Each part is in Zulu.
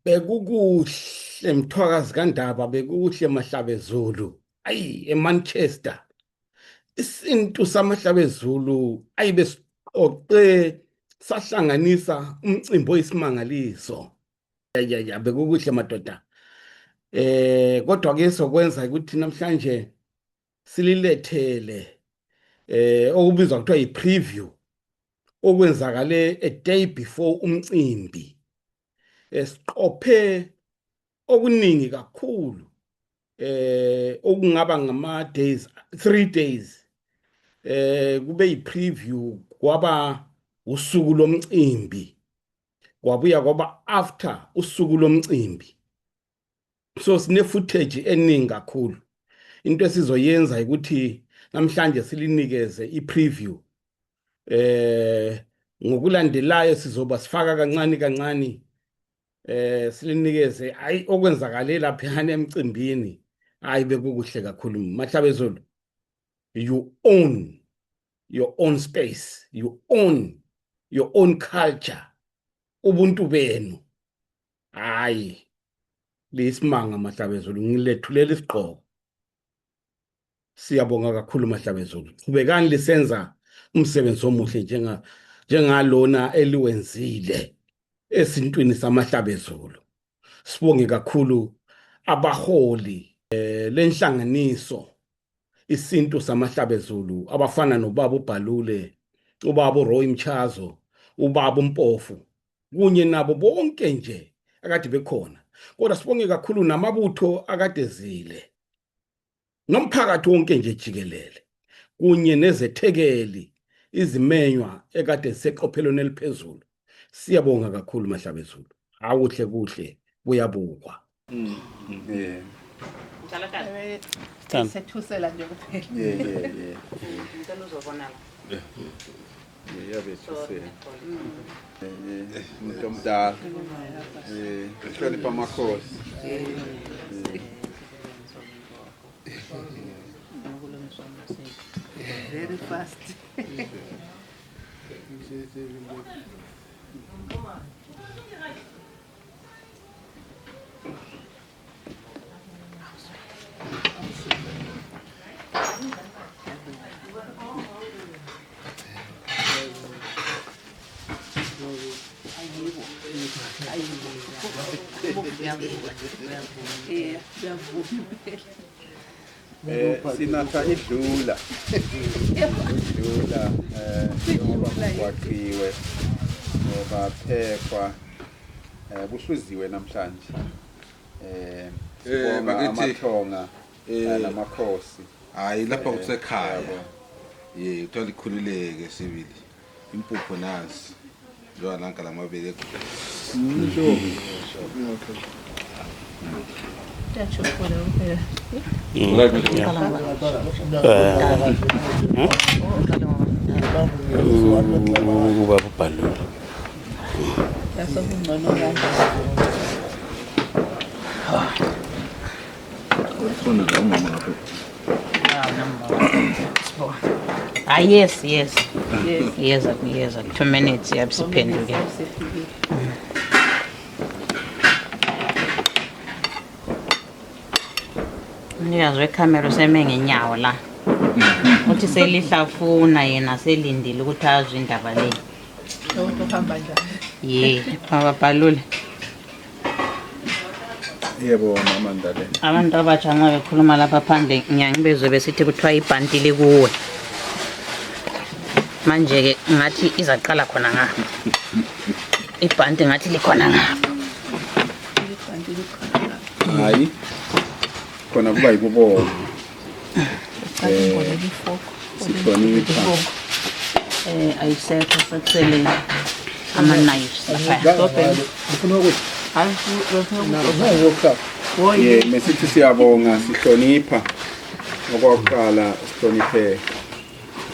Bekukuhle Mthwakazi kaNdaba bekukuhle Mahlabezulu ayi eManchester isintu samahlabezulu ayibesiqoqe sahlanganisa umcimbi oyisimangaliso ya bekukuhle madoda kodwa ke sokwenza ukuthi namhlanje sililethele okubizwa kuthiwa yi-preview okwenzakale a day before umcimbi esiqophe okuningi kakhulu okungaba ngama days 3 days kube yi-preview kwaba usuku lomcimbi kwabuya kwaba after usuku lomcimbi so sine footage eningi kakhulu into esizoyenza ukuthi namhlanje silinikeze i-preview ngokulandelayo sizoba sifaka kancane silinikeze hayi okwenzakale lapha emcimbini hayi bekukuhle kakhulu Mahlabezulu you own your own space you own your own culture ubuntu benu hayi lisimanga Mahlabezulu ngilethulela isiqoko siyabonga kakhulu Mahlabezulu qhubekani lisenza umsebenzi omuhle njengalona eliwenzile esintwini samahlabezulu sibonge kakhulu abaholi lenhlanganiso isintu samahlabezulu abafana nobaba uBhalule ubaba uRoy Mchazo ubaba uMpofu kunye nabo bonke nje akade bekhona kodwa sibonge kakhulu namabutho akade zile nomphakathi wonke nje jikelele kunye nezethekeli izimenywa ekade seqophelweni eliphezulu siyabonga kakhulu Mahlabezulu awuhle kuhle kuyabukwa Njalo Thando. sethusela nje kuphela. Ngicela uzobonana. Yabethusela. Umuntu omdala. Hlonipha amakhosi. Very fast. Sinatha idlula. Idlula ngoba kwaqiwe baphekwa buhluziwe namhlanje. Sibonga amathonga namakhosi. Hayi lapha kusekhaya. Uthola ikhululeke sibili. Impupho nasi. Njoba nanka lamabele. Ubaba uBhalule. Yes. 2 minutes yabsiphenduke. Niyazwe icamera useme ngenyawo la. Uthi selihlafuna yena selindile ukuthi azwe indaba le. Uhamba njani? Baba Bhalule. Yebo mama Ndale. Abantu abatsha nxa bekhuluma lapha phandle ngiyangibezwe besithi kuthiwa ibhanti likuwe. Manje ke ngathi izaqala khona ngapha. Ibhanti ngathi likhona ngapha. Hayi. Khona kuba yikubo. Sihlonipha. Ayisekho sakusele ama-knives lapha. Ufuna ukuthi mesithi siyabonga sihlonipha okwakuqala sihloniphe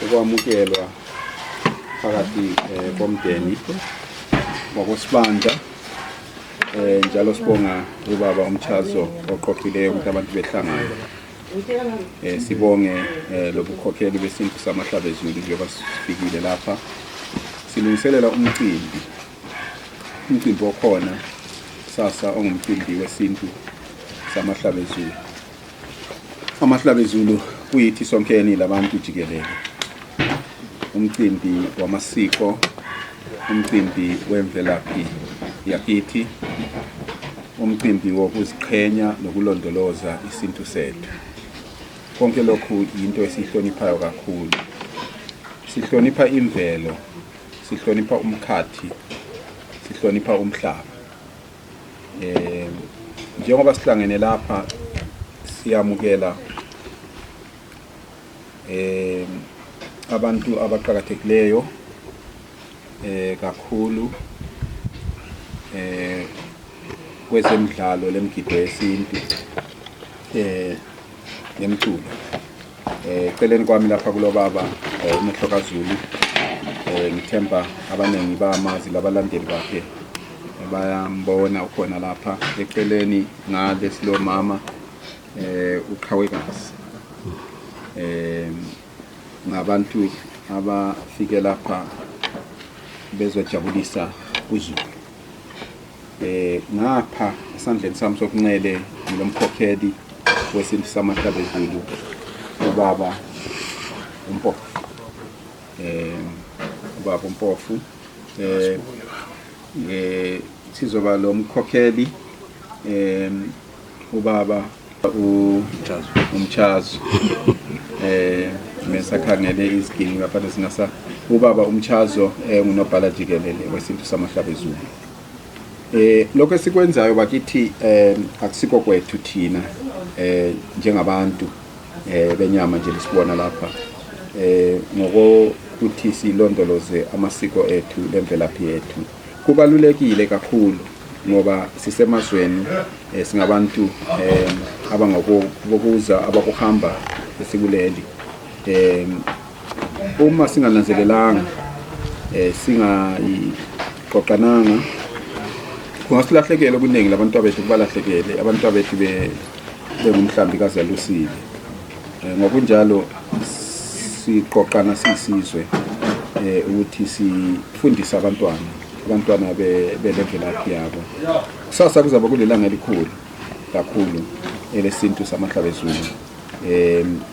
ukwamukelwa phakathi komndeni wakosibandla njalo sibonga ubaba uMchazo oqoqileyo ukuthi abantu behlangana sibonge lobukhokheli besintu samahlabezulu njengoba sifikile lapha silungiselela umcimbi okhona kusasa ongumcimbi wesintu samahlabezulu. Amahlabezulu kuyithi sonkeni labantu jikelele. Umcimbi wamasiko, umcimbi wemvelaphi yakithi, umcimbi wokuziqhenya nokulondoloza isintu sethu. Konke lokhu into esihloniphayo kakhulu. Sihlonipha imvelo, sihlonipha umkhathi, sihlonipha umhlaba. Njengoba sihlangene lapha siyamukela abantu abaqhakathekileyo kakhulu kwezemidlalo lemgido yesintu nemculo. Eceleni kwami lapha kulo baba uMehlokazulu, ngithemba abaningi bamazi labalandeli bakhe bayambona ukhona lapha. Eceleni ngale silo mama uQhawekazi, ngabantu abafike lapha bezojabulisa uZulu. Ngapha esandleni sami sokunxele ngilomkhokheli wesintu samahlabezulu, ubaba uMpofu. Ubaba uMpofu sizoba lo mkhokheli ubaba uMchazo. Mesakhangele iziginci ngapha singasa ubaba uMchazo ngunobhala jikelele wesintu samahlabezulu. Lokho esikwenzayo bakithi akusiko kwethu thina njengabantu benyama nje lisibona lapha, ngokuthi silondoloze amasiko ethu lemvelaphi yethu. Kubalulekile kakhulu ngoba sisemazweni, singabantu abangokubuza abakuhamba esikuleli. Uma singananzelelanga, singayiqoqananga, kungasilahlekela okuningi labantu abethu, kubalahlekele abantu abethu bengumhlambi kaZalusile. Ngokunjalo siqoqana sisizwe ukuthi sifundise abantwana belemvelaphi yabo. Kusasa kuzaba kulelanga elikhulu kakhulu elesintu samahlabezulu.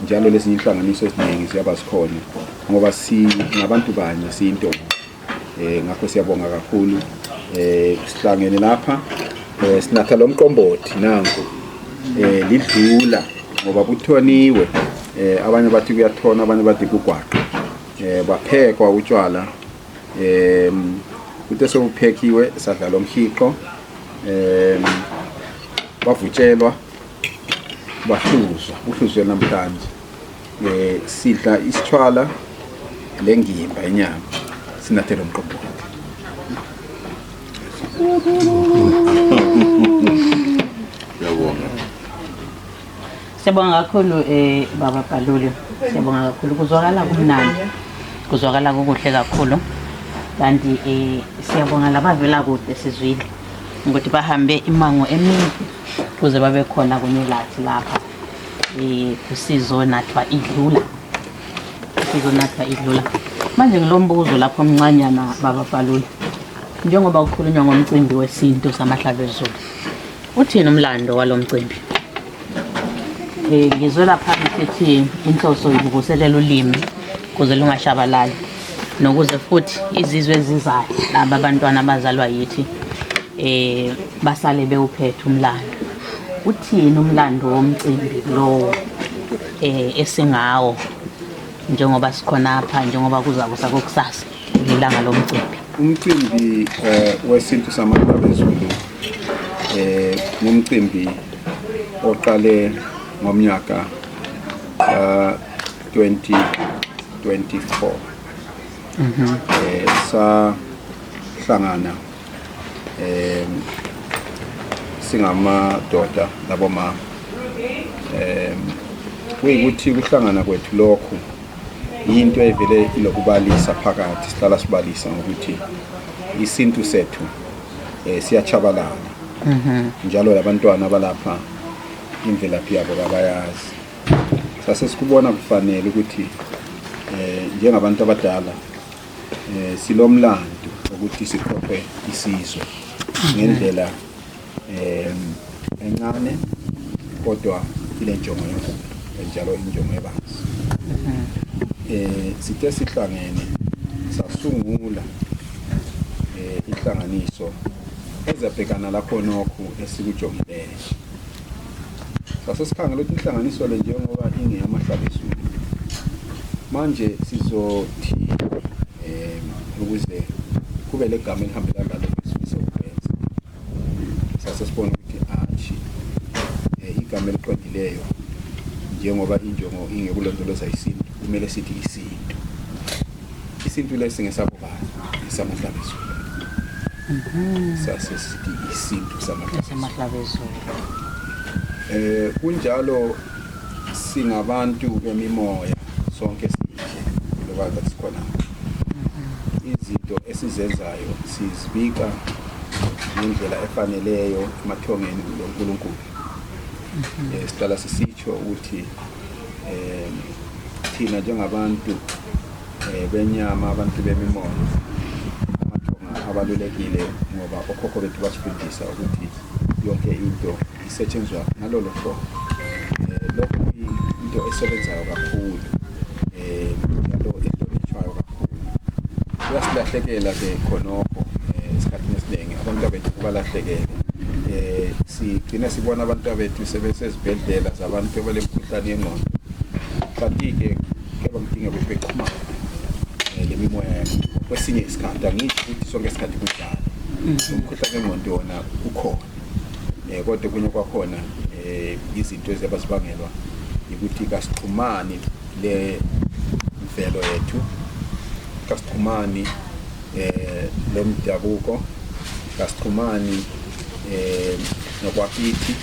Njalo lezinye inhlanganiso eziningi ziyaba zikhona ngoba ngabantu banye siyinto. Ngakho siyabonga kakhulu. Sihlangene lapha, sinatha lo mqombothi nanku lidlula ngoba kuthoniwe. Abanye bathi kuyathona, abanye bathi kugwaqa. Baphekwa utshwala, kuthe sokuphekiwe sadla lo mhiko, bavutshelwa, bahluzwa, uhluzwe namhlanje. Sidla isitshwala lengimba inyama, sinathe lo mqombothi. Siyabonga kakhulu baba Bhaluli, siyabonga kakhulu, kuzwakala kumnandi, kuzwakala kukuhle kakhulu. Kanti siyabonga labavela kude sizwile ukuthi bahambe imango eminingi kuze babe khona kunye lathi lapha kusizonathwa idlula. Manje ngilombuzo lapho omncanyana baba Bhaluli, njengoba kukhulunywa ngomcimbi wesintu samahlabezulu, uthini umlando walomcimbi? Ngizwe lapha ethi inhloso yokuvuselela ulimi kuze lungashabalali, nokuze futhi izizwe ezizayo laba abantwana abazalwa yithi basale bewuphethe umlando. Uthini umlando womcimbi lowo esingawo njengoba sikhona apha, njengoba kuzakusa kokusasa ilanga lomcimbi? Umcimbi wesintu samahlabezulu ngumcimbi oqale ngomnyaka 2024. Sahlangana singamadoda labomama. Kuyikuthi kuhlangana kwethu lokhu into evele ilokubalisa phakathi, sihlala sibalisa ngokuthi isintu sethu siyachabalala. Njalo labantwana abalapha imvelaphi yabo bayazi. Sase sikubona kufanele ukuthi njengabantu abadala silomlando ukuthi siqoqe isizwe ngendlela encane kodwa ile njongo enkulu njalo injongo ebanzi. Sithe sihlangene sasungula ihlanganiso ezabhekana lapho nokho esikujongileyo. Sasesikhangela ukuthi inhlanganiso le njengoba ingeyamahlabezulu manje sizothi ukuze kube legama elihambelana nalo esifisa ukwenza. Sasesibona ukuthi igama eliqondileyo njengoba injongo ingekulondoloza isintu kumele sithi isintu. Isintu lesingesabo bani isamahlabezulu. Sasesithi isintu samahlabezulu. Kunjalo singabantu bemimoya sonke sihle lokho sikhona. Izinto esizenzayo sizibika ngendlela efaneleyo emathongeni loNkulunkulu. Siqala sisitsho ukuthi thina njengabantu benyama abantu bemimoya amathonga abalulekile ngoba okhokho bethu basifundisa ukuthi yonke into isetshenzwa ngalolo hlobo. Lokho into esebenzayo kakhulu njalo ehlonishwayo kakhulu. Kuyasilahlekela ke khonokho esikhathini esiningi abantu abethu kubalahlekele. Sigcina sibona abantu abethu sebesezibhedlela zabantu abalemkhuhlane yengqondo. Kanti-ke kebangidinga ukuthi bexhumane lemimoya yakho. Kwesinye isikhathi angithi ukuthi sonke isikhathi kunjalo. Umkhuhlane wengqondo wona ukhona. Kodwa kunye kwakhona izinto eziyabazibangelwa ukuthi kasixhumani le mvelo yethu, kasixhumani lo mdabuko, kasixhumani nokwakithi.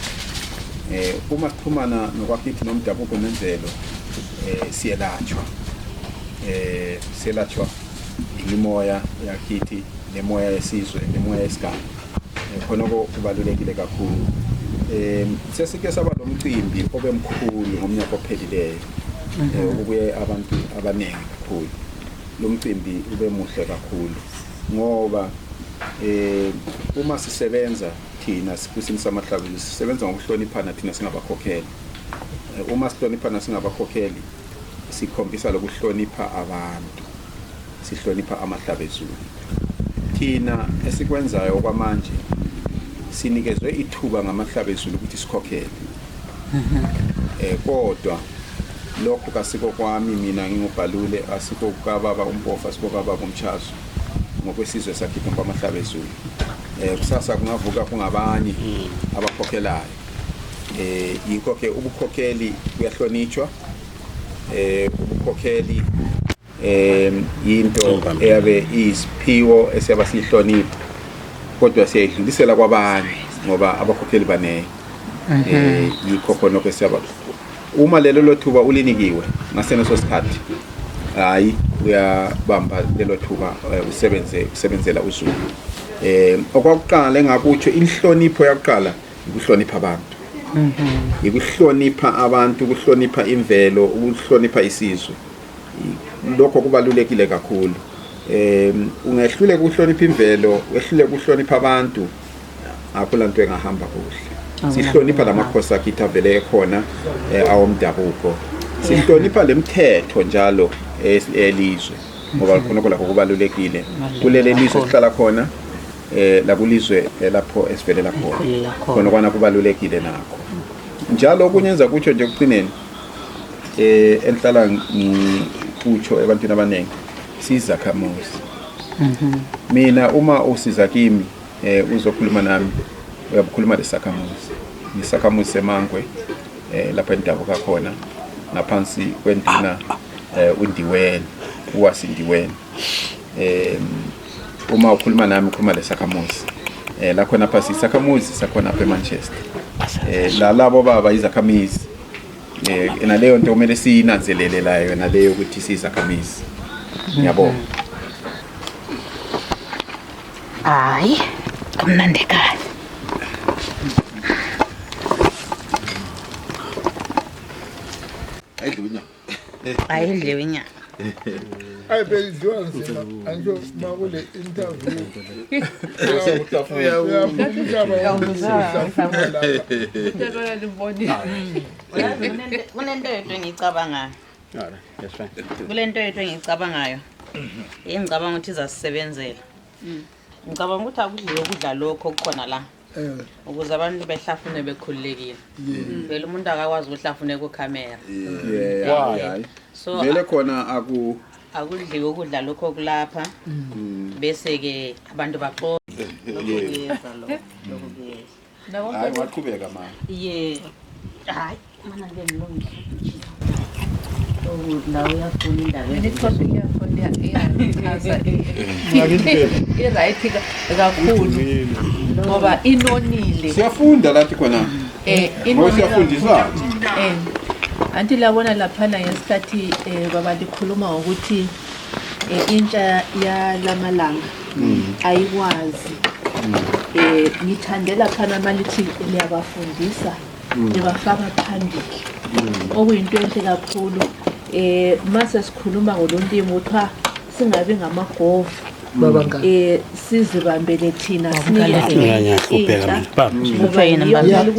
Uma sixhumana nokwakithi nomdabuko nemvelo siyelatshwa. Siyelatshwa imimoya yakithi, nemoya yesizwe, nemoya yesigaba. Khonoko kubalulekile kakhulu. Sesike saba lomcimbi obemkhulu ngomnyaka ophelileyo. Ukubuye abantu abaningi kakhulu. Lo mcimbi ube muhle kakhulu ngoba uma sisebenza thina sikusini samahlabezulu sisebenza ngokuhloniphana thina singabakhokheli. Uma sihloniphana singabakhokheli sikhombisa lokuhlonipha abantu, sihlonipha amahlabezulu. Thina esikwenzayo kwamanje sinikezwe ithuba ngamahlabezulu ukuthi sikhokhele. Kodwa lokho kasiko kwami mina ngingubhalule asiko kababa uMpofu asiko kababa uMchazo ngokwesizwe sakhipha kwamahlabezulu. Kusasa kungavuka kungabanye abakhokhelayo. Yikho ke ubukhokheli kuyahlonitshwa. Ubukhokheli into eyabe iziphiwo esiyaba sihlonipha kodwa siyayidlulisela kwabanye ngoba abakhokheli banele. Yikho khona kwesiyaba uma lelo thuba ulinikiwe ngaseneso sikhathi hayi uyabamba lelo thuba usebenzela uZulu. Okwakuqala engakutsho inhlonipho yaqala ukuhlonipha abantu. Ukuhlonipha abantu, ukuhlonipha imvelo, ukuhlonipha isizwe. Lokho kubalulekile kakhulu. Ungehluleka ukuhlonipha imvelo, wehluleka ukuhlonipha abantu, akulanto engahamba kuhle. Sihlonipha lamakhosi akithi avele ekhona awomdabuko. Sihlonipha lemithetho njalo elizwe ngoba khonoko lapho kubalulekile. Kulele lizwe sihlala khona la kulizwe lapho esivelela khona. Khona kwana kubalulekile nakho. Njalo kunyenza kutsho nje kuqineni enhlala ngikutsho ebantwini abaningi sizakhamuzi. Mina uma usiza kimi uzokhuluma nami uyabukhuluma lesakhamuzi. Isakhamuzi seMangwe lapha endabuka khona ngaphansi kwenduna uNdiweni uwasindiweni. Uma ukhuluma nami ukhuluma lesakhamuzi. La khona phasi isakhamuzi sakhona apha eManchester. La labo baba izakhamizi. Naleyo nto kumele siyinanzelele layo naleyo ukuthi sizakhamizi. Ngiyabonga. Hayi, kumnandi kahle. Ayidlunya. Ayidliwe inyama. ayibhekisiwa nzima angisho makule interview kunento yethu engiyicabangayo kulento yethu engiyicabangayo engicabanga ukuthi izasisebenzela ngicabanga ukuthi akudliwe ukudla lokho okukhona la ukuze abantu behlafune bekhululekile vele umuntu akakwazi ukuhlafune ku-camera so vele khona akudliwe ukudla lokho kulapha bese-ke abantu baxoxa hayi waqhubeka ma ye hayi mana ke ngilungile la uyafuna indaba i-right kakhulu ngoba inonile siyafunda lathi khona siyafundiswa anti labona laphana ngesikhathi baba likhuluma ngokuthi intsha yalamalanga ayikwazi ngithandela khana malithi liyabafundisa libafaka phambili okuyinto enhle kakhulu mase sikhuluma ngolontimu kuthiwa singabi ngamagovu sizibambele thina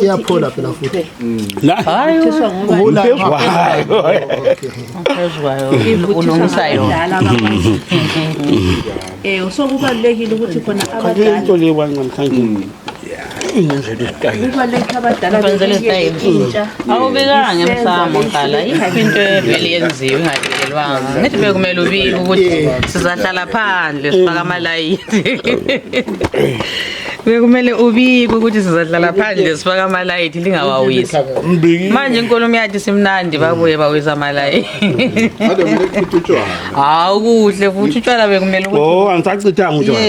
iyaphola phela futhi so kubalulekile ukuthi khona abadala awubekanga emsamo qala yiphi into evele yenziwe ingahlelelwanga ngithi bekumele ubike ukuthi sizahlala phandle sifaka amalayithi bekumele ubike ukuthi sizahlala phandle sifaka amalayithi lingawawisi manje inkulumo yathi simnandi babuye bawisa amalayithi hawu kuhle futhi utshwala bekumele ukuthi angisachithanga utshwala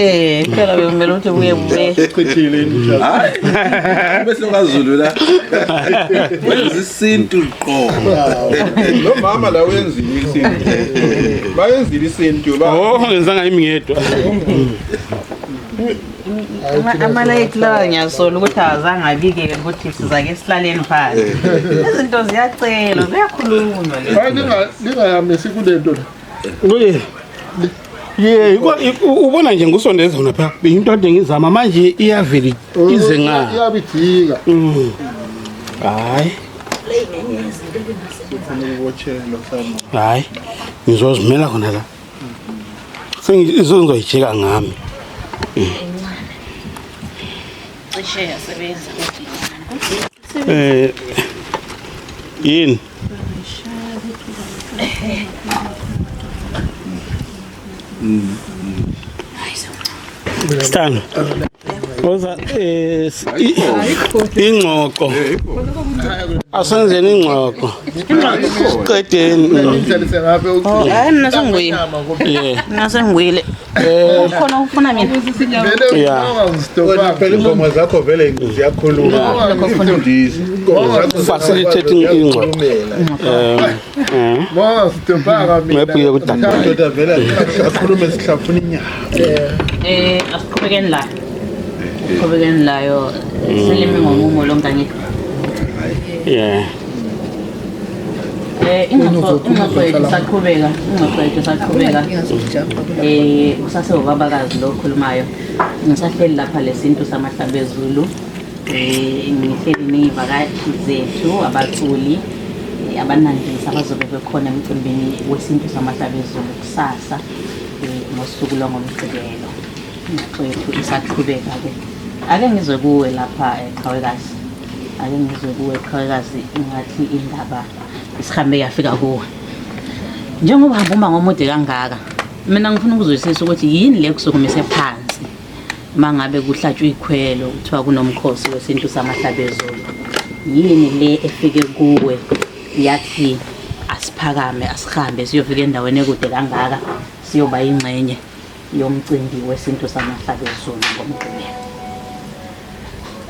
utshwala bekumele ukuthi buye chithile bese kwaZulu la wenza isintu qo lo mama la wenzile isintu bayenzile isintu ngenzanga yimi ngedwa amalayithi lawa ngiyasola ukuthi awazange abike ukuthi sizake silaleni phansi izinto ziyacelwa ziyakhulunywa lingayamisi kulento ubona nje ngusondeza wona pha into ade ngizama manje iyaveli ize nga iyabidika hayi ngizozimela khona la sengizoyijeka ngami cishe yasebenza yini Stan. Oza ingxoxo. Asenzeni ingxoxo. Qedeni. Hayi mina sengwile. Mina sengwile. Khona ufuna mina. Wena phela ingoma zakho vele ziyakhuluma. Facilitating ingxoxo. Mama sitobaka mina. Mebuye kudala. Ndoda vele akhulume sihlafuna inyama. Asiqhubekeni la. Asiqhubekeni la yo. Selimi ngomumo lo mntangithi. Ingxoxo yethu saqhubeka kusase ubabakazi lo okhulumayo ngisahleli lapha lesintu samahlabezulu ngihleli ney'vakashi zethu abaculi abanandisa abazobe bekhona emcimbini wesintu samahlabezulu kusasa ngosuku lwangomgqibelo. Ingxoxo yethu isaqhubeka-ke ake ngizwe kuwe lapha eqhawekazi ake ngizwe kuwe eqhawekazi ngathi indaba isihambe yafika kuwe njengoba hamba ngomude kangaka mina ngifuna ukuzwisisa ukuthi yini le kusukumise phansi mangabe kuhlatshwa ikhwelo kuthiwa kunomkhosi wesintu samahlabezulu yini le efike kuwe yathi asiphakame asihambe siyofika endaweni ekude kangaka siyoba ingxenye yomcimbi wesintu samahlabezulu ngomgqibelo.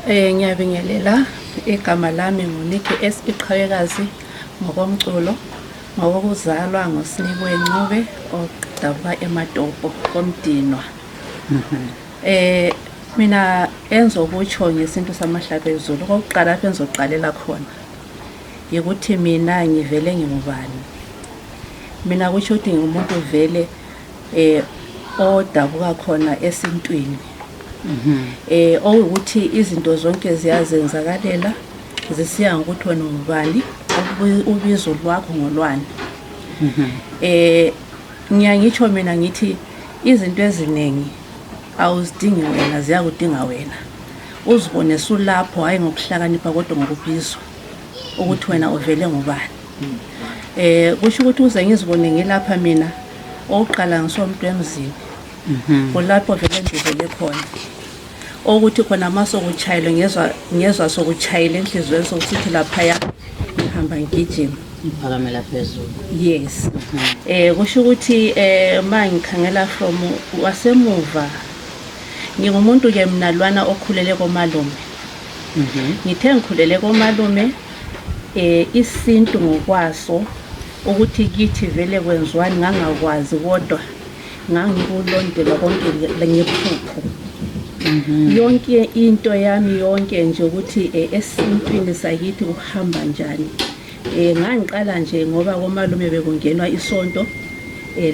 Ngiyabingelela igama lami nguNikki S Iqhawekazi ngokomculo ngokuzalwa ngoSinikwe Ncube odabuka eMatopo komdinwa. Mina enzokutsho ngesintu samahlabezulu okokuqala apha enzoqalela khona ukuthi mina ngivele ngingubani mina kusho ukuthi ngumuntu vele odabuka khona esintwini okuthi izinto zonke ziyazenzakalela zisiya ngokuthi wena ungubani ubizo lwakho ngolwani ngiyangitsho mina ngithi izinto eziningi awuzidingi wena ziyakudinga wena uzibone sulapho hayi ngokuhlakanipha kodwa ngokubizwa ukuthi wena uvele ngubani kusho ukuthi uze ngizibone ngilapha mina oqala ngisomuntu emzini kulapho vele ngivele khona ukuthi khona masokuchayile ngezwe sokuchayile enhlizweni sokuthi lapha ya ngihamba ngigijima ngiphakamela phezulu yes kusho ukuthi mangikhangela from wasemuva ngingumuntu ke mina lwana okhulele komalume ngithe ngikhulele komalume isintu ngokwaso ukuthi kithi vele kwenziwani ngangakwazi kodwa ngangikulondela konke ngephupho yonke into yami yonke nje ukuthi esintwini sakithi kuhamba njani ngangiqala nje ngoba komalume bekungenwa isonto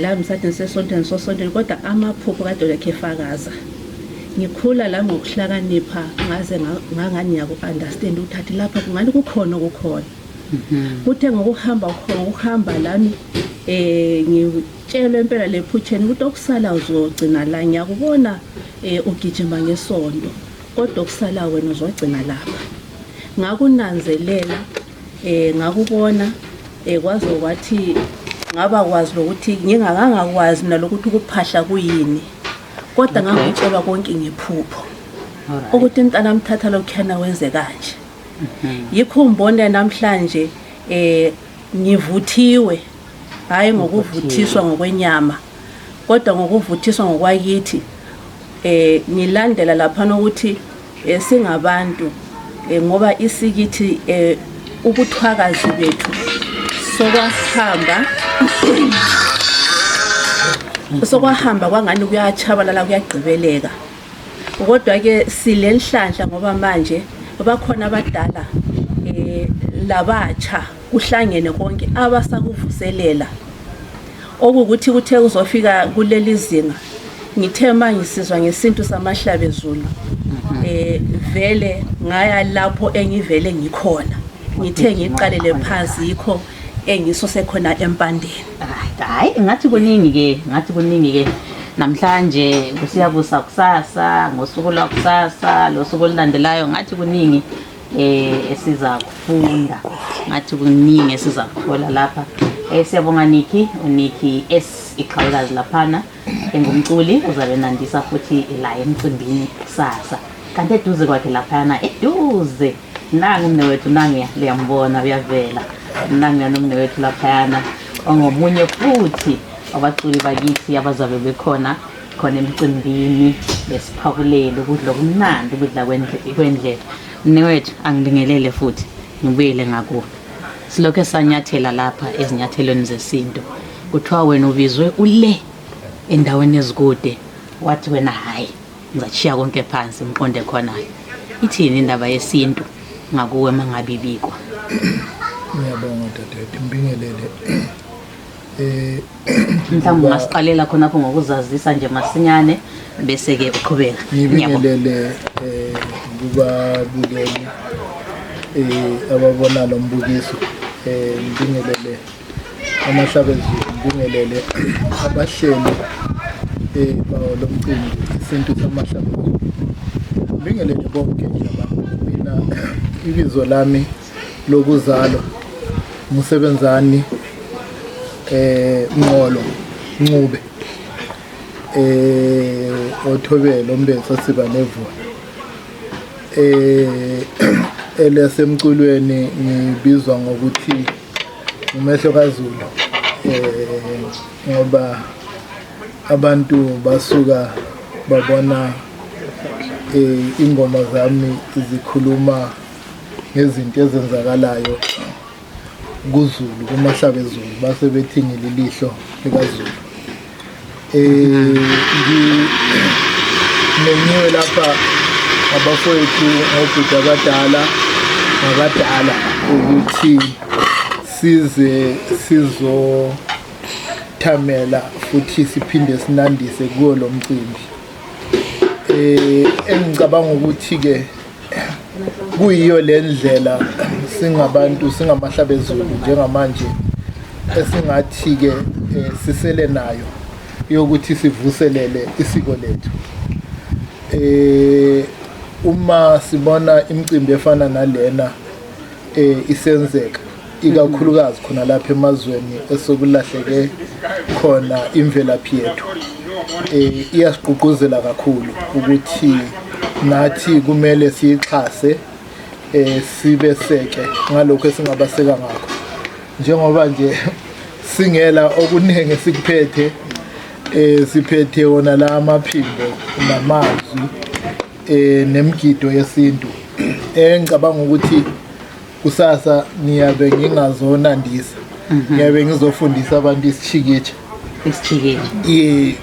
la msathi ngisesontweni sosontweni kodwa amaphupho kade lekhefakaza ngikhula la ngokuhlakanipha ngaze ngangani ngiyaku-understand ukuthi lapha kungani kukhona kuthe ngokuhamba lami ngitshelwe impela lephutsheni ukuthi okusala uzogcina la ngiyakubona ugijima ngesonto kodwa okusala wena uzogcina lapha ngakunanzelela ngakubona kwaze kwathi ngaba kwazi lokuthi ngingakangakwazi nalokuthi ukuphahla kuyini kodwa ngangitshelwa konke ngephupho ukuthi intana mthatha lokhana wenze kanje yikho umbone namhlanje ngivuthiwe hayi ngokuvuthiswa ngokwenyama kodwa ngokuvuthiswa ngokwakithi nilandela lapha nokuthi singabantu ngoba isikithi ubuthwakazi bethu sokwahamba kwangani kuyachabalala kuyagqibeleka kodwa ke silenhlanhla ngoba manje bakhona abadala labatsha kuhlangene konke abasakuvuselela okuthi kuthe uzofika kuleli zinga ngithe mangisizwa ngesintu samahlabezulu vele ngaya lapho engivele ngikhona ngithe ngiqalele phansi yikho engiso sekhona empandeni hayi ngathi kuningi ke namhlanje kusiyabusa kusasa ngosuku lwakusasa losuku olulandelayo ngathi kuningi esiza kufunda ngathi kuningi esiza kuthola lapha siyabonga Nikki iqhawekazi laphana engumculi uzabe nandisa futhi la emcimbini kusasa kanti eduze kwakhe laphana eduze nangu umnewethu nangu liyambona uyavela nangu nomnewethu laphana ongomunye futhi abaculi bakithi abazabe bekhona emcimbini besiphakulele ukudla kumnandi ukudla kwendlela mnewethu angibingelele futhi ngibuyele ngakuwe silokho sanyathela lapha ezinyathelweni zesintu kuthiwa wena ubizwe ule endaweni ezikude wathi wena hayi ngizachiya konke phansi mqonde khona ithini indaba yesintu ngakuwe mangabibikwa ngiyabonga dadethu mbingelele mhlawumbe ungasiqalela khonapho ngokuzazisa nje masinyane bese ke uqhubeka ngibingelele kubabukeli ababona lo mbukiso ngibingelele amahlabezulu ngibingelele abahleli bawo lo mcimbi isintu samahlabezulu ngibingelele bonke nje abantu mina ibizo lami lokuzalwa Musebenzani Ngqolo Ncube Othobela Ombesa siba nevuna elesemculweni ngibizwa ngokuthi umehlo kaZulu ngoba abantu basuka babona ingoma zami zikhuluma ngezinto ezenzakalayo kuZulu kumahlabezulu base bethi ngililihlo likaZulu ngimenyiwe lapha abafowethu obhuti abadala ukuthi size siyathamela futhi siphinde sinandise kuwo lo mcimbi. Engicabanga ukuthi ke kuyiyo lendlela singabantu singamahlabezulu njengamanje esingathi ke sisele nayo yokuthi sivuselele isiko lethu. Uma sibona imicimbi efana nalena isenzeka ikakhulukazi khona lapha emazweni esokulahleke khona imvelaphi yethu, iyasiqhuquzela kakhulu ukuthi nathi kumele siyixhase, sibeseke ngalokho esingabaseka ngakho, njengoba nje singela okuningi sikuphethe, siphethe wona la amaphimbo namazwi nemigido yesintu. Ngicabanga ukuthi kusasa niyabe ngingazonandisa, ngiyabe ngizofundisa abantu isishikitsha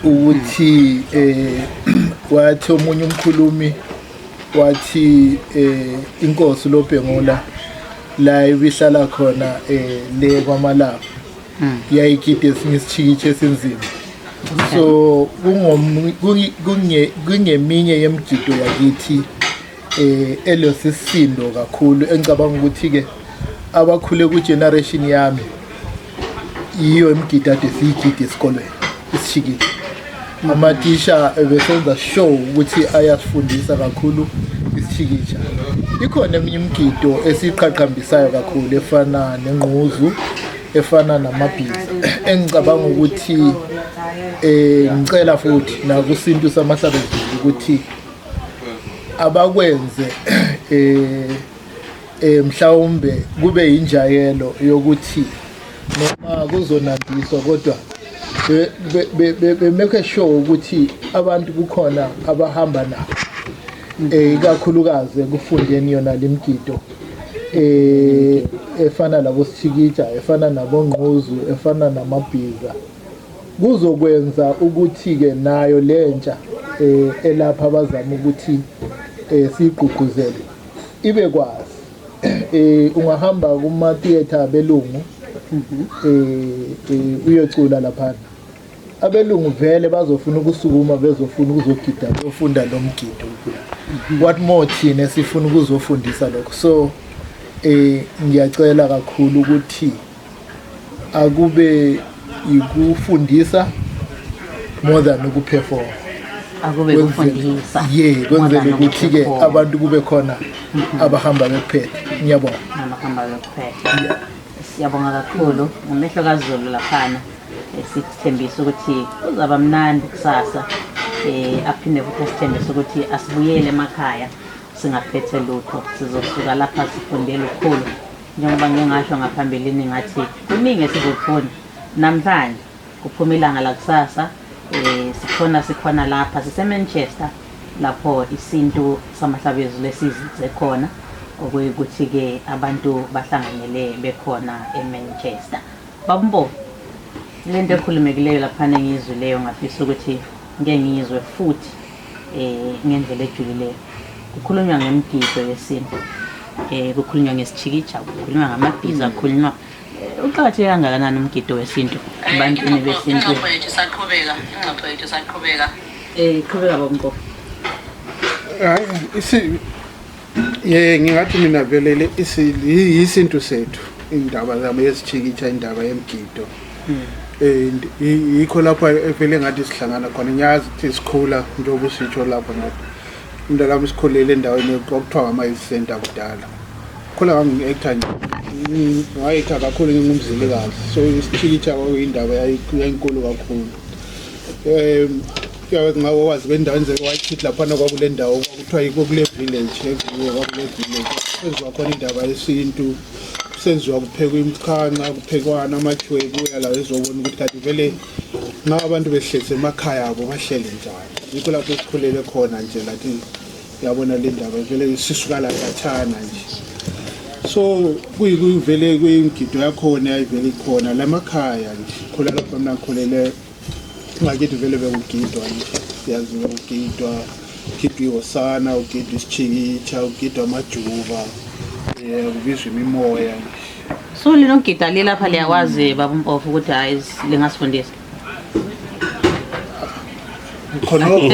ukuthi wathi omunye umkhulumi wathi inkosi loBhengola la ibihlala khona le kwaMalapa yayigida esinye isishikitsha esinzima. So kungeminye yemigido yakithi elosisindo kakhulu engicabanga ukuthi ke abakhule ku generation yami iyo imigido ade siyigida esikolweni isishikitsha. Amatisha besenza show ukuthi ayasifundisa kakhulu isishikitsha. Ikhona eminye imigido esiqhaqhambisayo kakhulu efana nenquzu, efana namabhiza, engicabanga ukuthi ngicela futhi nakusintu samahlabezulu ukuthi abakwenze mhlawumbe kube injayelo yokuthi noma kuzonandiswa kodwa make sure ukuthi abantu kukhona abahamba nabo, ikakhulukazi kufundeni yona lemgido efana labo sithikitsha, efana nabo ngquzu, efana namabhiza, kuzokwenza ukuthi ke nayo lentsha elapha abazama ukuthi siqhuquzele ibe kwazi. Ungahamba kuma theater abelungu uyocula lapha, abelungu vele bazofuna ukusukuma, bezofuna ukuzogida, befunda lo mgido. What more thina sifuna ukuzofundisa lokho. So ngiyacela kakhulu ukuthi akube ikufundisa more than ukuperform, akube kufundisa kwenzele ukuthi ke abantu kube khona abahamba bephethe. Ngiyabonga abahamba bephethe. Siyabonga kakhulu ngomehlo kaZulu laphana, sithembisa ukuthi uzaba mnandi kusasa, aphinde futhi sithembisa ukuthi asibuyele emakhaya singaphethe lutho, sizosuka lapha sifundele ukukhulu. Njengoba ngingasho ngaphambilini ngathi kuningi esikufunda namhlanje, kuphuma ilanga la kusasa. Sikhona lapha sise-Manchester lapho isintu samahlabezulu esizinze khona, okuyikuthi ke abantu bahlanganyele bekhona eManchester. Babumbo lento ekhulumekileyo lapha engizwileyo ngafisa ukuthi ngeke ngizwe futhi ngendlela ejulileyo. Kukhulunywa ngemigido yesintu, kukhulunywa ngesithikitsha, kukhulunywa ngamabhiza, kukhulunywa uqhatheke kangakanani umgido wesintu abantwini besintu. Ingxoxo yethu isaqhubeka. Qhubeka Babumbo. Ngingathi mina velele isintu sethu, indaba zabo yesithikitsha, indaba yemigido. Yikho lapha evele ngathi sihlangana khona. Ngiyazi ukuthi sikhula njengoba usitsho lapha ngathi umntwana wami sikhulele endaweni okuthiwa ngama-center kudala. Khula ngangi-actor ngayikha kakhulu ngingumzilikazi, so isithikitsha kwakuyindaba yayinkulu kakhulu. Ngawazi bendaweni ze-White laphana kwakule ndawo kwakuthiwa kule village, kwakule village senziwa khona indaba yesintu, senziwa kuphekwa imikhanca, kuphekwana amajwebu, uya la ezobona ukuthi kanti vele ngabantu behlezi emakhaya abo bahlele njani. Yikho lapho sikhulele khona nje lathi yabona le ndaba vele sisuka la kathana nje. So kuyivele kuyimgido yakhona yayivele ikhona lamakhaya nje. Khona lapho mina ngikhulele ngakithi vele bekugidwa nje, siyaziwa ukugidwa, ukugidwa ihosana, ukugidwa isithikitsha, ukugidwa amajuba, kubizwa imimoya. So lino gida lapha liyakwazi Babumpofu ukuthi hayi lingasifundisa? khonokho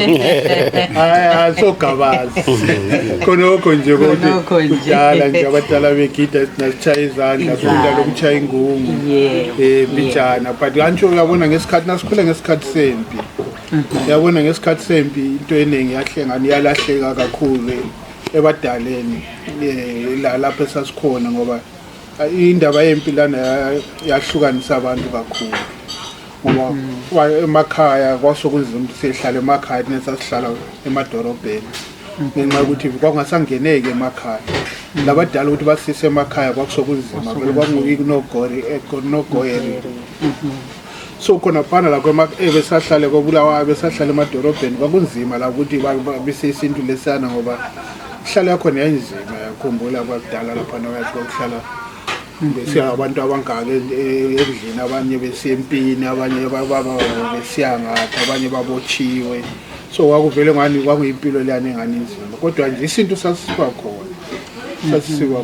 hayi sogabazi khonokho nje Khonokho ukuthi nje. kudala nje abadala begida sinasitshaya izandla funda lokuchaya ingungu Yebo. bijana but kanti uyabona ngesikhathi nasikhule ngesikhathi sempi uyabona ngesikhathi sempi into eningi yahlengana yalahleka kakhulu ebadaleni lapho esasikhona ngoba indaba yempilana yahlukanisa abantu kakhulu ngoba emakhaya kwasokunzima ukuthi sihlale emakhaya nesasihlala emadorobheni ngenxa yokuthi kwakungasangeneki emakhaya labadala ukuthi basise emakhaya kwakusokunzima vele kwakungogoyeri so khona phana la besahlale kobulawayo besahlale emadorobheni kwakunzima la ukuthi bisesintu lesana ngoba ihlala yakhona yayinzima yakhumbula kwakudala laphana wathi kwakuhlala besiya abantu abangaka endlini abanye besempini abanye besiya ngapha abanye babotshiwe so kwakuvele ngani kwakuyimpilo leyane ngani inzima kodwa nje isintu sasisiba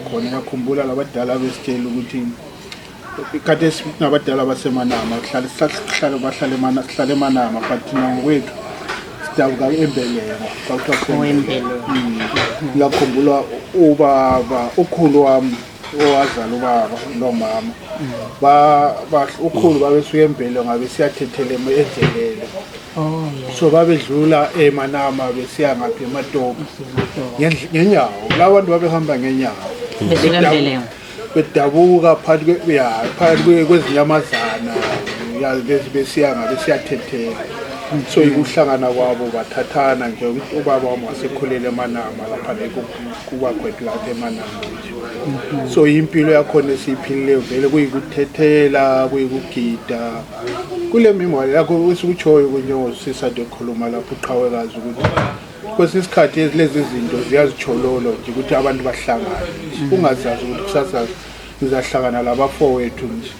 khona yakhumbula labadala besitshela ukuthi ikade sinabadala basemanama sihlala emanama but ngokwethu sidabuka embeleko kwakuthiwa lakhumbula ubaba ukhulu wami owazala ubaba nomama ukhulu babesuka embeleko ngabe siyathethela endlelele so babedlula emanama besiya ngaphi ematopo ngenyawo la bantu babehamba ngenyawo bedabuka phakathi kwezinyamazana besiya ngabe siyathethela so ikuhlangana kwabo bathathana nje ubaba wami wasekhulele emanama lapha kubakwethu lapha emanama so impilo yakhona esiyiphileyo vele kuyikuthethela kuyikugida kule mimoya yakho esikutshoyo kunjengosisa ekhuluma lapho uqhawekazi ukuthi kwesinye isikhathi lezi zinto ziyazichololo nje ukuthi abantu bahlangane ungazazi ukuthi kusasa sizahlangana labafowethu nje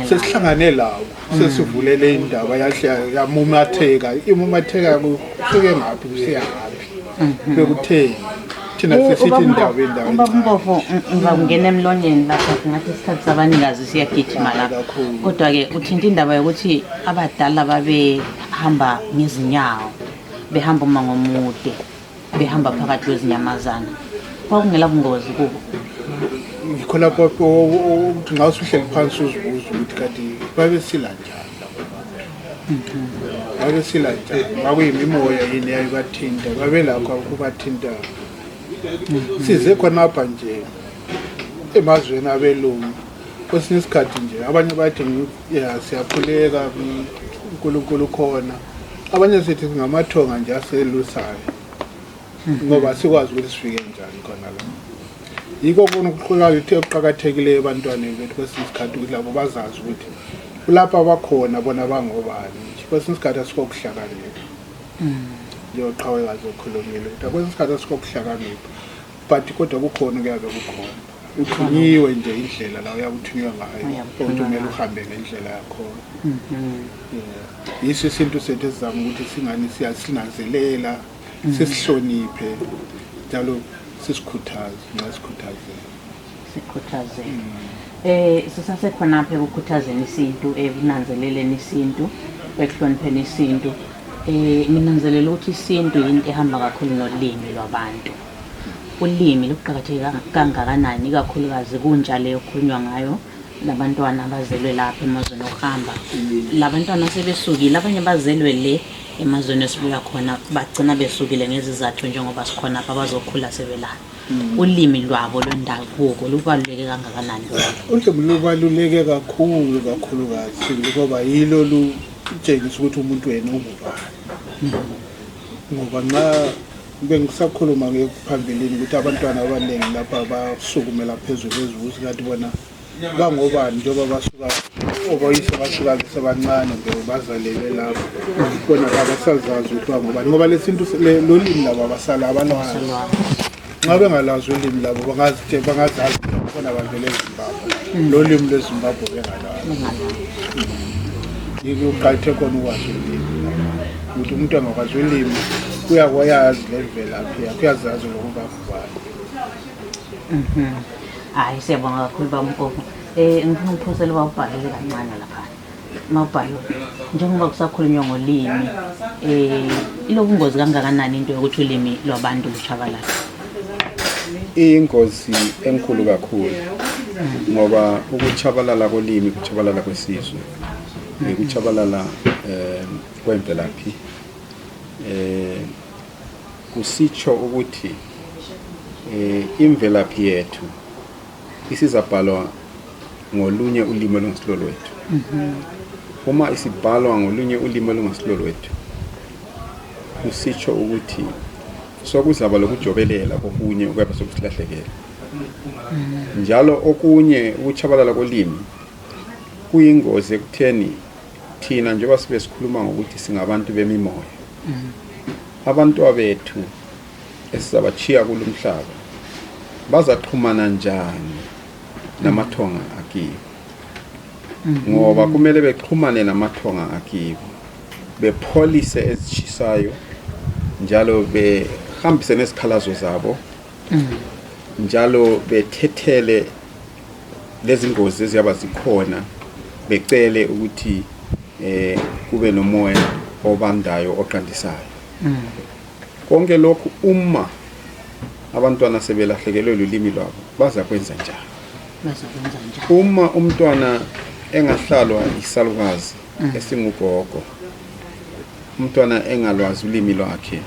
sesihlangane lawo sesivulele indaba yamumatheka imumatheka kusuke ngaphi kusiyaphi bekutheni thina sesithi indaba ubaba Mpofu ngizakungena emlonyeni lapha ngathi isikhathi sabanikazi siyagijima lapha kodwa-ke uthinta indaba yokuthi abadala babehamba ngezinyawo behamba umango omude behamba phakathi kwezinyamazana kwakungela bungozi kubo yikho lapho ukuthi nxa usuhleli phansi uzibuza ukuthi kanti babesila njani babesila njani kwakuyimimoya yini yayibathinta babelakho ukubathinta size khonapha nje emazweni abelungu kwesinye isikhathi nje abanye bathi siyakhuleka uNkulunkulu khona abanye sithi ngamathonga nje aselusayo ngoba sikwazi ukuthi sifike njani khona la yiko bona ukuqhulayo uthe uqhakathekile ebantwaneni bethu kwesinye isikhathi ukuthi labo bazazi ukuthi lapha bakhona bona bangobani kwesinye isikhathi asikokuhlakanipha njengoqhawekazi okhulumile ukuthi kwesinye isikhathi asikokuhlakanipha but kodwa kukhona kuyabe kukhona uthunyiwe nje indlela la uyakuthunywa ngayo ukuthi kumele uhambe ngendlela yakhona yiso isintu sethu esizama ukuthi singani siyasinanzelela sisihloniphe njalo sisikhuthaze nxa sikhuthaze sisasekhonapha ekukhuthazeni isintu ekunanzeleleni isintu ekuhlonipheni isintu nginanzelela ukuthi isintu yinto ehamba kakhulu nolimi lwabantu ulimi luqakatheke kangakanani ikakhulukazi kuntsha leyo okukhulunywa ngayo labantwana abazelwe lapha emazweni okuhamba labantwana sebesukile abanye bazelwe le emazweni esibuya khona bagcina besukile ngezizathu njengoba sikhona apha bazokhula sebelana ulimi lwabo lwendabuko lubaluleke kangakanani ulimi lubaluleke kakhulukazi ngoba yilo lutshengisa ukuthi umuntu wena ungubani ngoba nxa bengisakhuluma ngephambilini ukuthi abantwana abaningi lapha basukumela phezulu kwezibuzi kanti bona bangobani njengoba basuka oboyise basuka besebancane bazalelwe lapho bona abasazazi ukuthi bangobani ngoba lesintu lolimi labo abasala abalazi nxa bengalazi ulimi labo bangazazi khona bavele eZimbabwe lolimi lweZimbabwe bengalazi yiko uqalithe khona ukwazi ulimi ukuthi umuntu angakwazi ulimi uyakwazi levelaphi yakhe uyazazi lokuba ngubani hayi siyabonga kakhulu Baba Mpofu ngifuna ukuphosela ubabhalele kancane lapha Mawubhalo njengoba kusakhulunywa ngolimi ilobungozi kangakanani into yokuthi ulimi lwabantu luchabalala? Ingozi enkulu kakhulu ngoba ukuchabalala kolimi kuchabalala kwesizwe, kuchabalala kwemvelaphi, kusitsho ukuthi imvelaphi yethu isizabhalwa ngolunye ulimi olungesilolo lwethu. Uma isibhalwa ngolunye ulimi olungesilolo lwethu, kusitsho ukuthi sokuzaba lokujobelela kokunye okwaba sokusilahlekela. Njalo okunye ukuchabalala kolimi kuyingozi ekutheni thina njengoba sibe sikhuluma ngokuthi singabantu bemimoya. Abantu abethu esizabachiya kulomhlaba bazaxhumana njani namathonga akibo? Ngoba kumele bexhumane namathonga akibo, bepholise ezitshisayo, njalo behambise nesikhalazo zabo, njalo bethethele lezi ngozi eziyaba zikhona, becele ukuthi kube nomoya obandayo oqandisayo. Konke lokhu uma abantwana sebelahlekelwe ulimi lwabo baza kwenza njani? Uma umntwana engahlalwa isalukazi esingugogo, umntwana engalwazi ulimi lwakhe,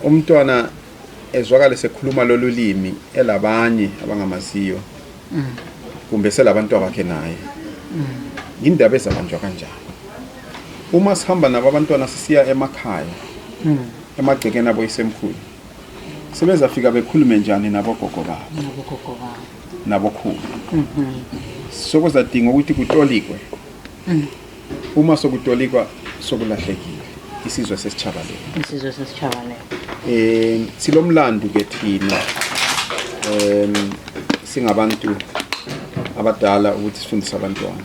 umntwana ezwakale sekhuluma lolu limi elabanye abangamaziyo, kumbe selabantu abakhe naye, indaba ezabanjwa kanjani? Uma sihamba nabo abantwana sisiya emakhaya, emagcekeni abo isemkhulu, sebezafika bekhulume njani nabogogo babo, nabokhulu? Sokuzadinga ukuthi kutolikwe. Uma sokutolikwa sokulahlekile, isizwe sesichabalele. Silomlando ke thina singabantu abadala ukuthi sifundise abantwana.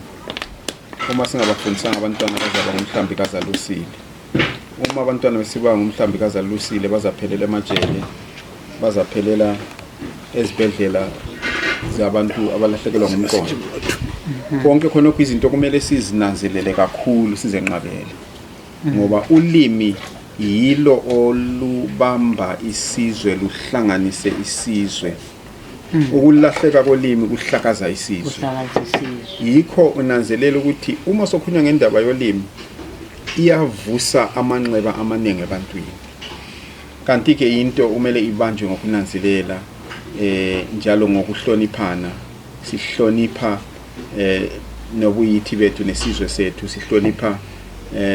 Uma singabafundisanga abantwana bazaba ngumhlambi kazalusile. Uma abantwana besiba ngumhlambi kazalusile bazaphelela emajele, bazaphelela ezibhedlela zabantu abalahlekelwa ngumqondo. Konke khona izinto kumele sizinanzelele kakhulu, sizenqabele, ngoba ulimi yilo olubamba isizwe, luhlanganise isizwe. Ukulahleka kolimi kuhlakaza isizwe. Yikho unanzelela ukuthi uma sokhulunywa ngendaba yolimi iyavusa amanxeba amaningi ebantwini. Kanti ke into umele ibanjwe ngokunanzelela, njalo ngokuhloniphana. Sihlonipha nobuyithi bethu nesizwe sethu, sihlonipha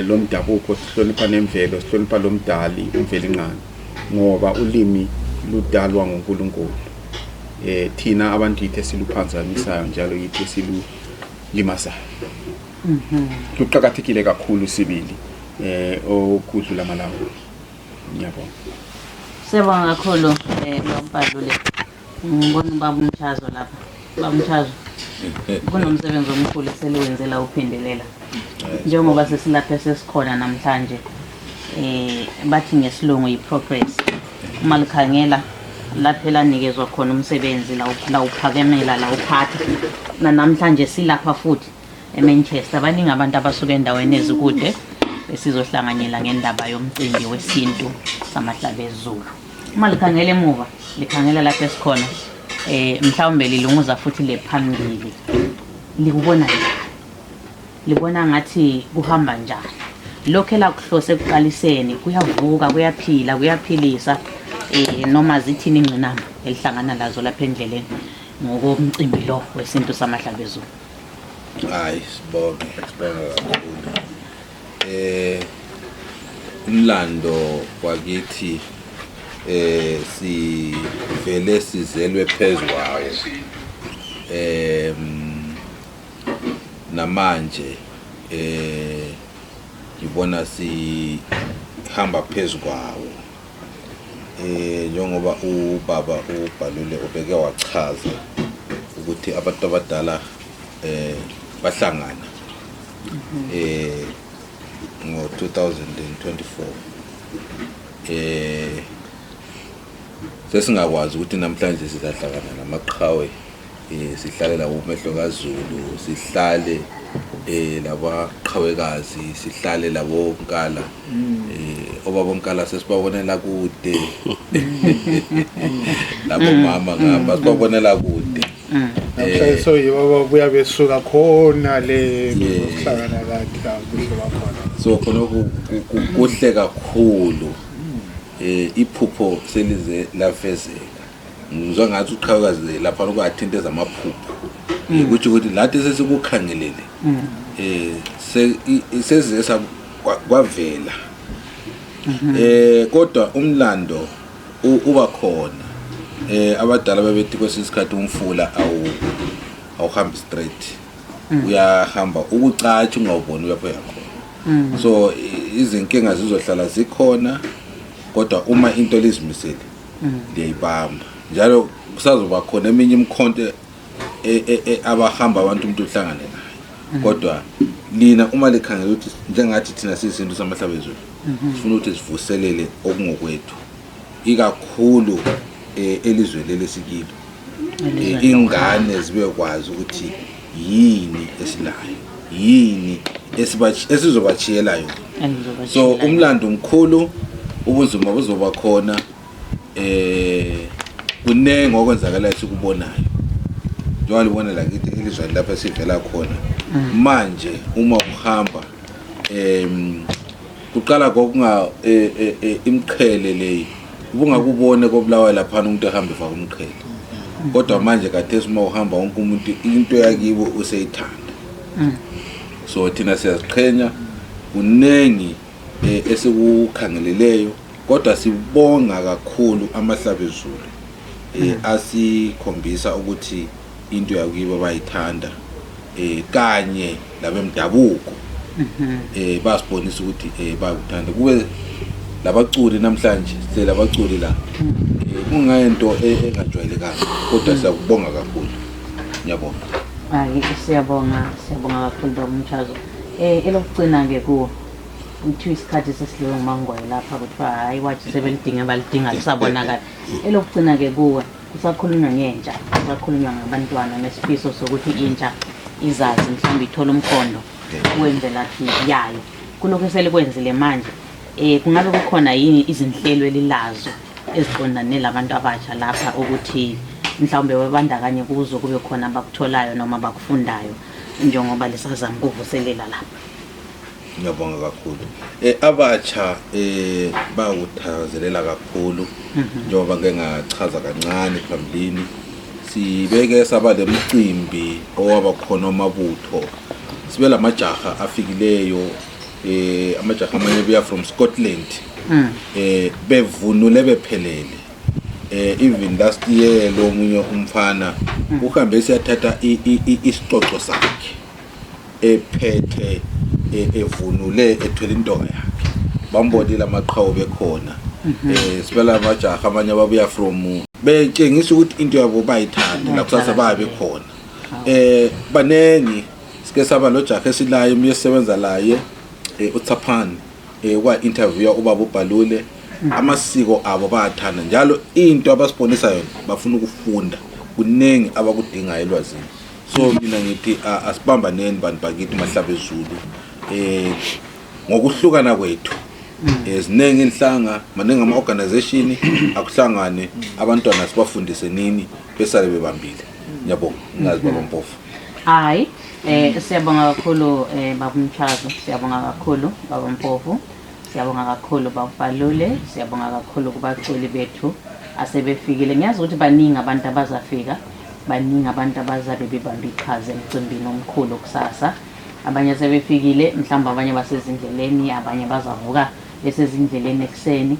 lo mdabuko, sihlonipha nemvelo, sihlonipha lo mdali, umvelinqangi, ngoba ulimi ludalwa nguNkulunkulu. Thina abantu yithe siluphanzamisayo njalo yithe silulimazayo. Kuqakathekile kakhulu sibili okudlula malawo. Ngiyabonga. Siyabonga kakhulu Mbalule. Ngibona ubaba Mchazo lapha. Baba Mchazo, kunomsebenzi omkhulu eseliwenzela uphendelela. Njengoba sesilapha sesikhona namhlanje, bathi ngesilungu yi-progress. Uma likhangela lapho elanikezwa khona umsebenzi la uphakemela la uphatha, namhlanje silapha futhi eManchester. Baningi abantu abasuka endaweni ezikude besizohlanganyela ngendaba yomcimbi wesintu samahlaba ezulu. Uma likhangela emuva, likhangela lapho esikhona, mhlawumbe lilunguza futhi lephambili, likubona njani? Libona ngathi kuhamba njani? Lokho elakuhlose ekuqaliseni kuyavuka, kuyaphila, kuyaphilisa, noma zithini ingqinamba elihlangana lazo lapha endleleni ngokomcimbi lo wesintu samahlaba ezulu? Hayi, sibonge kakhulu. Umlando wakithi sivele sizelwe phezwayo, namanje ngibona sihamba phezukwawo, njengoba ubaba uBhalule ubeke wachaza ukuthi abantu abadala bahlangana ngo-2024. Sesingakwazi ukuthi namhlanje sizahlangana namaqhawe, sihlale la umehlo kaZulu, sihlale laba qhawekazi sihlale labo Nkala obaba Nkala sesibabonela kude labo mama ngapha sibabonela kude so yibo buya besuka khona le ukuhlangana kathi kabuhle bakhona so khona kuhle kakhulu iphupho selize lafezeka ngizwa ngathi uqhawekazi lapha ukuthinta ezamaphupho ukuthi ukuthi lathi sesikukhangelele sezisa kwavela kodwa umlando uba khona abadala babethi kwesisikhathi umfula awuhambi straight uyahamba ukucatsha ungawuboni lapho yakho so izinkinga zizohlala zikhona kodwa uma into lizimisele liyayibamba njalo kusazoba khona eminye imkhonto abahamba abantu umuntu uhlangane naye kodwa lina uma likhangela ukuthi njengathi thina siyisinto samahlabezulu sifuna ukuthi sivuselele okungokwethu ikakhulu elizweni lesikilo ingane zibe kwazi ukuthi yini esilayo yini esizobachiyela yona so umlando mkhulu ubunzima buzoba khona kunenge okwenzakala sikubonayo njengoba libona la kithi elizweni lapha sivela khona manje uma uhamba kuqala kokunga imqhele leyi ubungakubone kobulawa lapha umuntu ehamba efaka umqhele kodwa manje kathesi uma uhamba wonke umuntu into yakibo useyithanda so thina siyaziqhenya kunengi esikukhangeleleyo kodwa sibonga kakhulu amahlabezulu asikhombisa ukuthi into yakibo bayithanda kanye labemdabuko basibonisa ukuthi bayakuthanda kube labaculi namhlanje selabaculi la kungayinto engajwayelekanga kodwa siyakubonga kakhulu ngiyabonga siyabonga kakhulu Mchazo elokugcina ke kuwo uthi isikhathi sesidlule ngomangwayo lapha ukuthi hayi wathi sebelidinga balidinga lisabonakala elokugcina ke kuwe kusakhulunywa ngentsha kusakhulunywa ngabantwana nesifiso sokuthi intsha izazi mhlawumbe ithola umkhondo wemvelaphi yayo kulokho selikwenzile manje kungabe kukhona yini izinhlelo elilazo eziqondane labantu abatsha lapha ukuthi mhlawumbe babandakanye kuzo kube khona abakutholayo noma abakufundayo njengoba lisazama ukuvuselela lapha ngiyabonga kakhulu abatsha bawuthazelela kakhulu njengoba ngeke ngachaza kancane phambilini sibeke saba lemicimbi owaba khona amabutho sibe lamajaha afikileyo amajaha amanye beya from Scotland bevunule bephelele even last year lo munye umfana uhambe siyathatha isicoco sakhe ephethe evunule ethwele intonga yakhe bambonile amaqhawe bekhona sibela amajaha amanye ababuya from betshengisa ukuthi into yabo bayithanda la kusasa babe khona banengi sike saba lo jaha esilaye uyesebenza laye uTsaphani kwa interview ubaba uBhalule amasiko abo bayathanda njalo into abasibonisa yona bafuna ukufunda kunengi abakudinga elwazini so mina ngithi asibambaneni bantu bakithi mahlabezulu ngokuhlukana kwethu ezinengi inhlanga manengi ama organization akuhlangane abantwana sibafundise nini besale bebambile ngiyabonga ngazi baba Mpofu hayi siyabonga kakhulu baba Mchazo siyabonga kakhulu baba Mpofu siyabonga kakhulu baba Bhalule siyabonga kakhulu kubaculi bethu asebefikile ngiyazi ukuthi baningi abantu abazafika baningi abantu abazabe bebamba iqhaza emcimbini omkhulu kusasa abanye sebefikile mhlawumbe abanye basezindleleni abanye bazavuka besezindleleni ekseni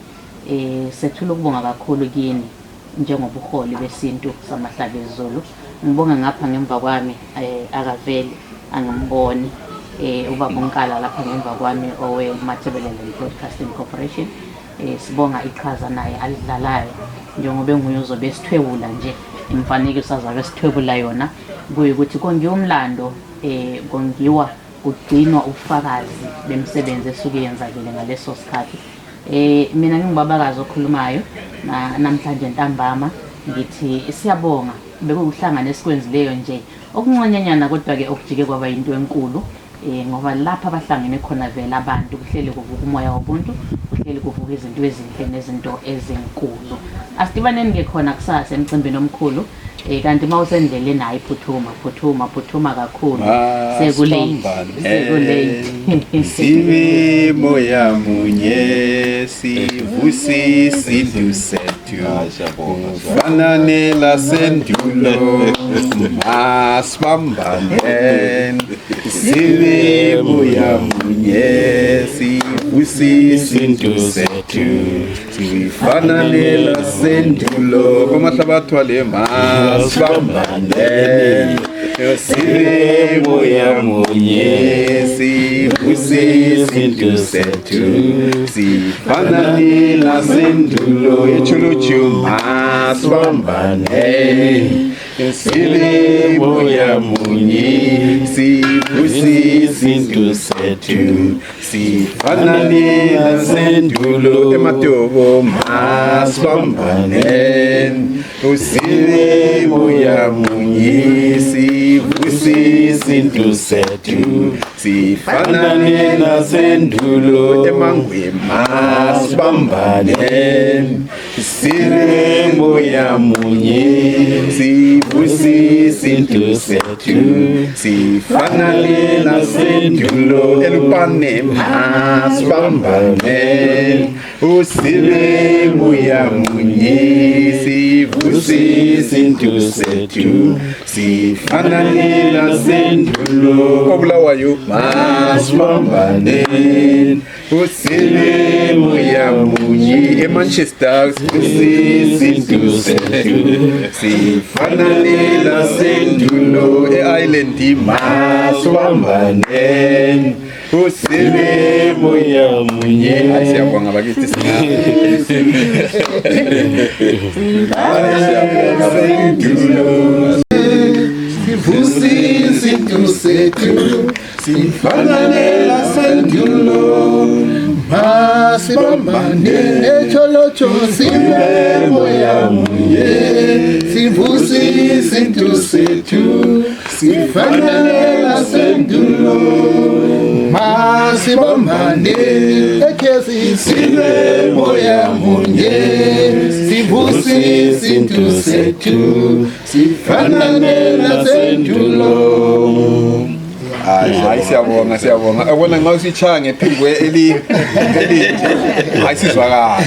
sethula ukubonga kakhulu kini njengobuholi besintu samahlabezulu ngibonga ngapha ngemva kwami akaveli angimboni ubaba uNkala lapha ngemva kwami owe Mathebelele Broadcasting Corporation sibonga iqhaza naye alidlalayo njengoba enguye uzobe sithwebula nje imfanekiso sazabe sithwebula yona kuyikuthi kongiwa umlando kongiwa kugcinwa ubufakazi bemsebenzi esuke yenzakile ngaleso sikhathi mina ngingubabakazi okhulumayo namhlanje ntambama ngithi siyabonga bekuhlangana esikwenzileyo nje okuncanyanyana kodwa ke okujike kwaba into enkulu ngoba lapha abahlangene khona vele abantu kuhlele kuvuka umoya wobuntu kuhlele kuvuka izinto ezinhle nezinto ezinkulu asidibaneni ke khona kusasa emcimbini omkhulu kanti mawusendleleni hayi phuthuma kakhulu sekulate sibe moya munye sivusi isintu sethu fanane lasendulo masibambane sibe moya munye sivusi isintu sethu sifanane lasendulo bamahlabathwale masibambane sibe moya munye sivusi isintu sethu sifanane lasendulo echuluchu masibambane sibe moya munye sivusi isintu sethu sifanane lasendulo ematobo masibambane sibe moya munye sivusi isintu sethu sifanane lasendulo emangwe masibambane sibe moya munye sivusi isintu sethu sifanane lasendulo elupane masibambane sibe moya munye sivusi isintu sethu sifanane lasendulo obulawayo masibambane sibe moya munye emanchester sivusi isintu sethu sifanane lasendulo e-island masibambane sibe moya munye siyabonga bakithi sivusi isintu sethu sifanane lasendulo masibambane echolocho sibe moya munye sivusi isintu sethu sifanane lasendulo masibambane ekhesi sibe moya munye sivusi isintu sethu sifanane lasendulo. hayi siyabonga abona nxa usitshaya ngephiko hayi sizwakala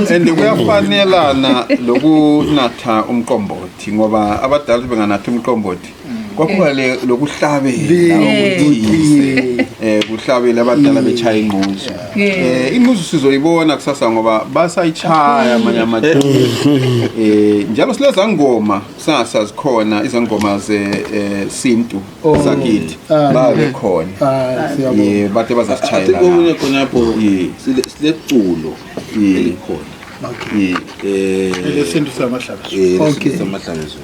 and kuyafanelana lokunatha umqombothi ngoba abadala benganatha umqombothi kwakuba lokuhlabela kuhlabela abadala bechaya inquzu inquzu sizoyibona kusasa ngoba basayitshaya amanye amadoda njalo sileza ngoma kusasa zikhona izangoma zesintu zakithi babe khona bathe bazasitshayela okunye khonapho sileculo elikhona lesintu samahlaba okay samahlabezo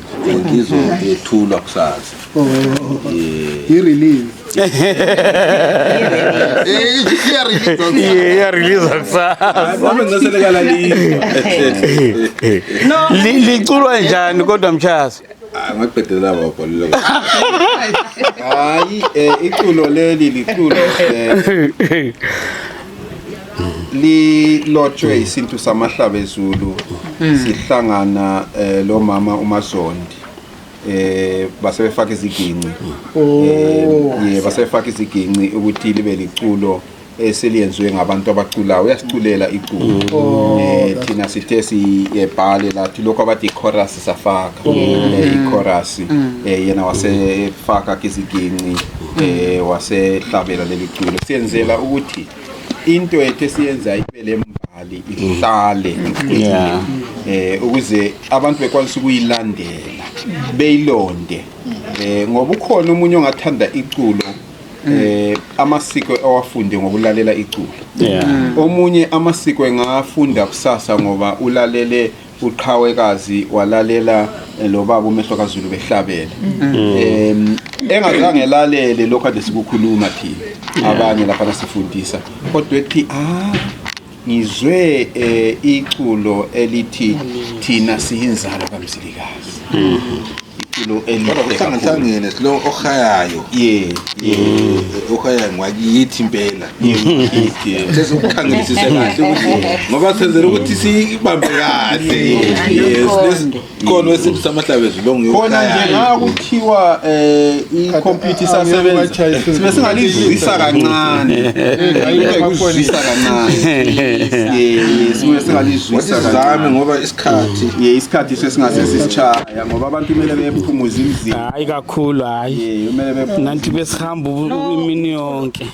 ngizo ethulwa kusasa i-release iyarelease kusasa liculwa njani kodwa mchazi ngaqedela babholela hayi iculo leli liculo lilotshwe isintu samahlabezulu sihlangana lo mama uMazondi basebefaka iziginci basebefaka iziginci ukuthi libe liculo eseliyenziwe ngabantu abaculayo uyasiculela iculo thina sithe siyebhale lathi lokho abathi chorus safaka ichorus yena wasefaka iziginci wasehlabela leli culo siyenzela ukuthi into ethe siyenza ibe lembali ihlale ukuze abantu bekwanisa ukuyilandela beyilonde ngoba ukhona umunye ongathanda iculo amasiko awafunde ngokulalela iculo. Yeah. Omunye amasiko engafunda kusasa ngoba ulalele uqhawekazi walalela lo baba umehlo kaZulu behlabela. Engazange lalele lokho ade sikukhuluma thina abanye lapha nasifundisa kodwa ethi ngizwe iculo elithi thina siyinzalo kaMzilikazi. Iculo elihlangene silo ohayayo ohayayo ngwakithi impela sesukukhangelisise kahle ukuthi ngoba senzele ukuthi sibambe kahle khona wesiphi samahlabezu longiyo khona nje ngakuthiwa i-computer isasebenza sibe singalizwisa kancane ayikuzwisa kancane sibe singalizwisa kancane ngoba isikhathi sesingase sisichaya ngoba abantu kumele bephumuze imizimba Hayi kakhulu hayi. kumele bephumuze Nanti besihamba imini yonke.